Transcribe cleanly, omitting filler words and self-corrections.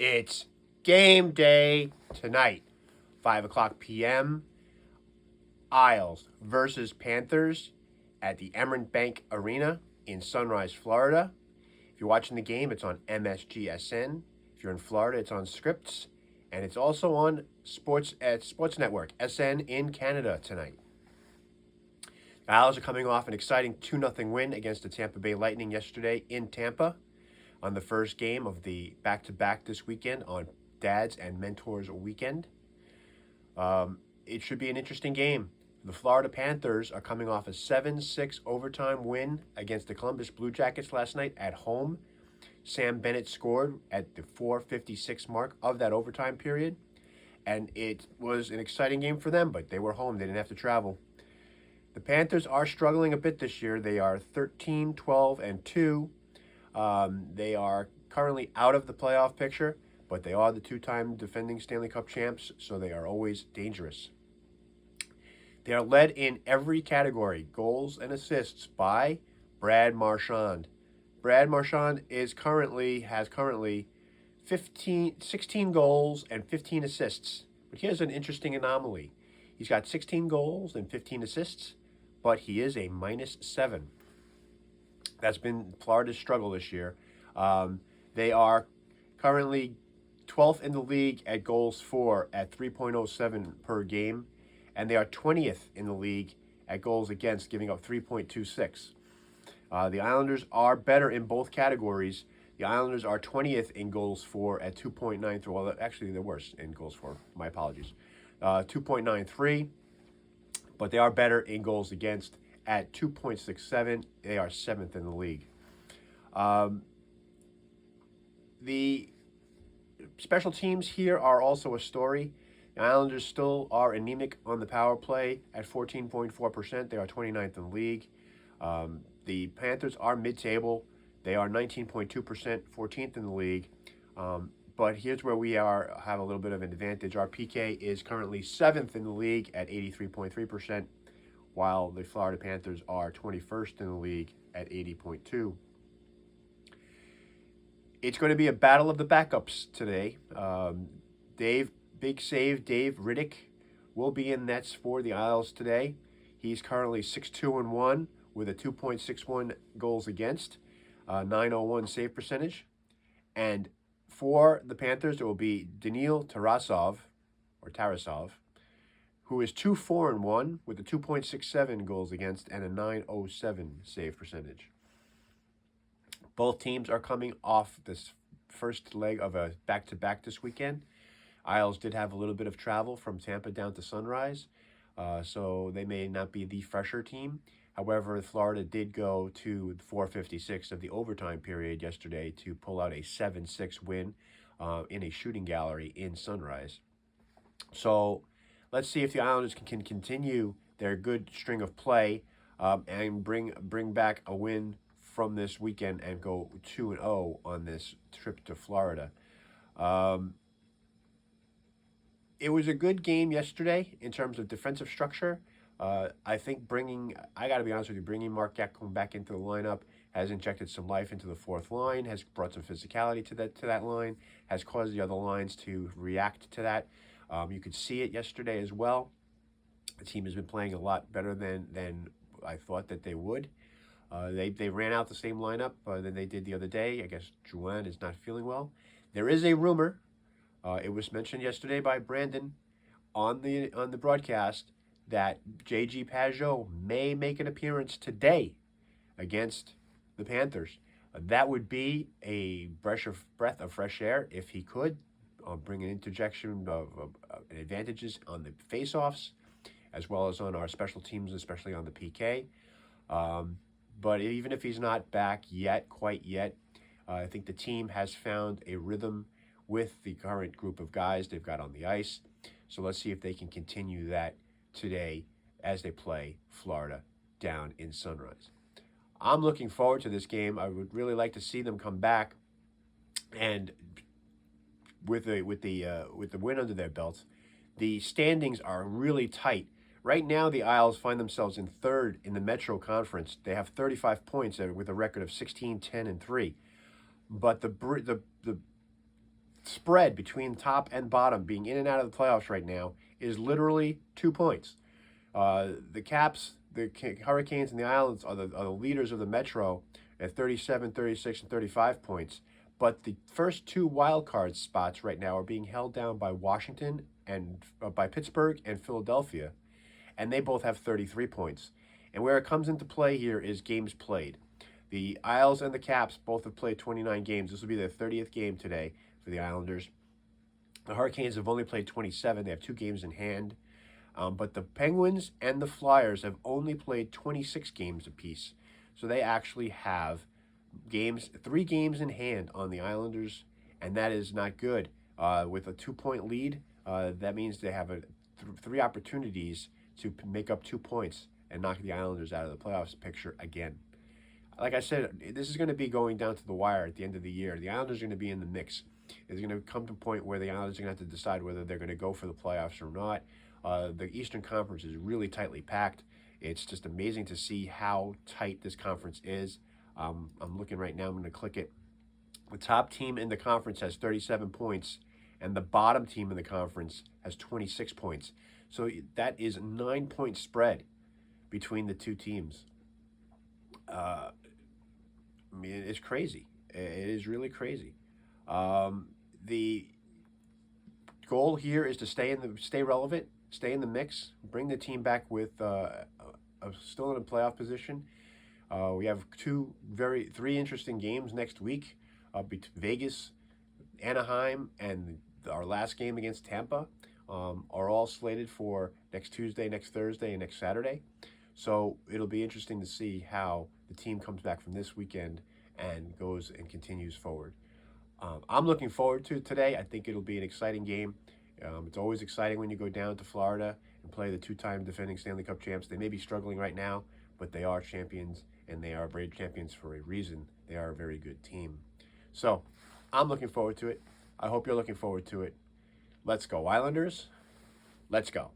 It's game day tonight, 5 o'clock p.m. Isles versus Panthers at the Emerald Bank Arena in Sunrise, Florida. If you're watching the game, it's on MSGSN. If you're in Florida, it's on Scripps. And it's also on Sports at Sports Network, SN in Canada tonight. The Isles are coming off an exciting 2-0 win against the Tampa Bay Lightning yesterday in Tampa on the first game of the back-to-back this weekend on Dads and Mentors Weekend. It should be an interesting game. The Florida Panthers are coming off a 7-6 overtime win against the Columbus Blue Jackets last night at home. Sam Bennett scored at the 4:56 mark of that overtime period, and it was an exciting game for them, but they were home. They didn't have to travel. The Panthers are struggling a bit this year. They are 13, 12, and 2. They are currently out of the playoff picture, but they are the two-time defending Stanley Cup champs, so they are always dangerous. They are led in every category, goals and assists, by Brad Marchand. Brad Marchand has currently 16 goals and 15 assists. But here's an interesting anomaly. He's got 16 goals and 15 assists, but he is a -7. That's been Florida's struggle this year. They are currently 12th in the league at goals for at 3.07 per game, and they are 20th in the league at goals against, giving up 3.26. The Islanders are better in both categories. The Islanders are 20th in goals for at 2.93. Well, actually, they're worse in goals for. My apologies. 2.93, but they are better in goals against at 2.67. They are 7th in the league. The special teams here are also a story. The Islanders still are anemic on the power play at 14.4%. They are 29th in the league. The Panthers are mid-table. They are 19.2%, 14th in the league. But here's where we have a little bit of an advantage. Our PK is currently 7th in the league at 83.3%, while the Florida Panthers are 21st in the league at 80.2%. It's going to be a battle of the backups today. Big save Dave Riddick will be in nets for the Isles today. He's currently 6-2-1 with a 2.61 goals against, 901 save percentage. And for the Panthers, it will be Daniil Tarasov, who is 2-4-1 with a 2.67 goals against and a 907 save percentage. Both teams are coming off this first leg of a back-to-back this weekend. Isles did have a little bit of travel from Tampa down to Sunrise, so they may not be the fresher team. However, Florida did go to 4:56 of the overtime period yesterday to pull out a 7-6 win in a shooting gallery in Sunrise. So let's see if the Islanders can continue their good string of play and bring back a win from this weekend and go 2-0 on this trip to Florida. It was a good game yesterday in terms of defensive structure. I think I got to be honest with you, bringing Mark Gatcomb back into the lineup has injected some life into the fourth line, has brought some physicality to that line, has caused the other lines to react to that. You could see it yesterday as well. The team has been playing a lot better than I thought that they would. They ran out the same lineup than they did the other day. I guess Juan is not feeling well. There is a rumor. It was mentioned yesterday by Brandon on the broadcast that J.G. Pajot may make an appearance today against the Panthers. That would be a breath of fresh air if he could, bring an interjection of advantages on the faceoffs, as well as on our special teams, especially on the PK. But even if he's not back quite yet, I think the team has found a rhythm with the current group of guys they've got on the ice. So let's see if they can continue that today as they play Florida down in Sunrise. I'm looking forward to this game. I would really like to see them come back, and with the win under their belts, the standings are really tight. Right now, the Isles find themselves in third in the Metro Conference. They have 35 points with a record of 16, 10, and 3. But the spread between top and bottom being in and out of the playoffs right now is literally 2 points. The Caps, the Hurricanes, and the Islands are the leaders of the Metro at 37, 36, and 35 points. But the first two wild card spots right now are being held down by Washington and by Pittsburgh and Philadelphia, and they both have 33 points. And where it comes into play here is games played. The Isles and the Caps both have played 29 games. This will be their 30th game today for the Islanders. The Hurricanes have only played 27. They have 2 games in hand. But the Penguins and the Flyers have only played 26 games apiece. So they actually have 3 games in hand on the Islanders, and that is not good. With a 2-point lead, that means they have 3 opportunities to make up 2 points and knock the Islanders out of the playoffs picture again. Like I said, this is going to be going down to the wire at the end of the year. The Islanders are going to be in the mix. It's going to come to a point where the Islanders are going to have to decide whether they're going to go for the playoffs or not. The Eastern Conference is really tightly packed. It's just amazing to see how tight this conference is. I'm looking right now. I'm going to click it. The top team in the conference has 37 points, and the bottom team in the conference has 26 points. So that is a 9-point spread between the two teams. I mean, it's crazy. It is really crazy. The goal here is to stay relevant, stay in the mix, bring the team back with still in a playoff position. We have 3 interesting games next week. Vegas, Anaheim, and our last game against Tampa are all slated for next Tuesday, next Thursday, and next Saturday. So it'll be interesting to see how the team comes back from this weekend and goes and continues forward. I'm looking forward to today. I think it'll be an exciting game. It's always exciting when you go down to Florida and play the 2-time defending Stanley Cup champs. They may be struggling right now, but they are champions, and they are brave champions for a reason. They are a very good team. So I'm looking forward to it. I hope you're looking forward to it. Let's go, Islanders. Let's go.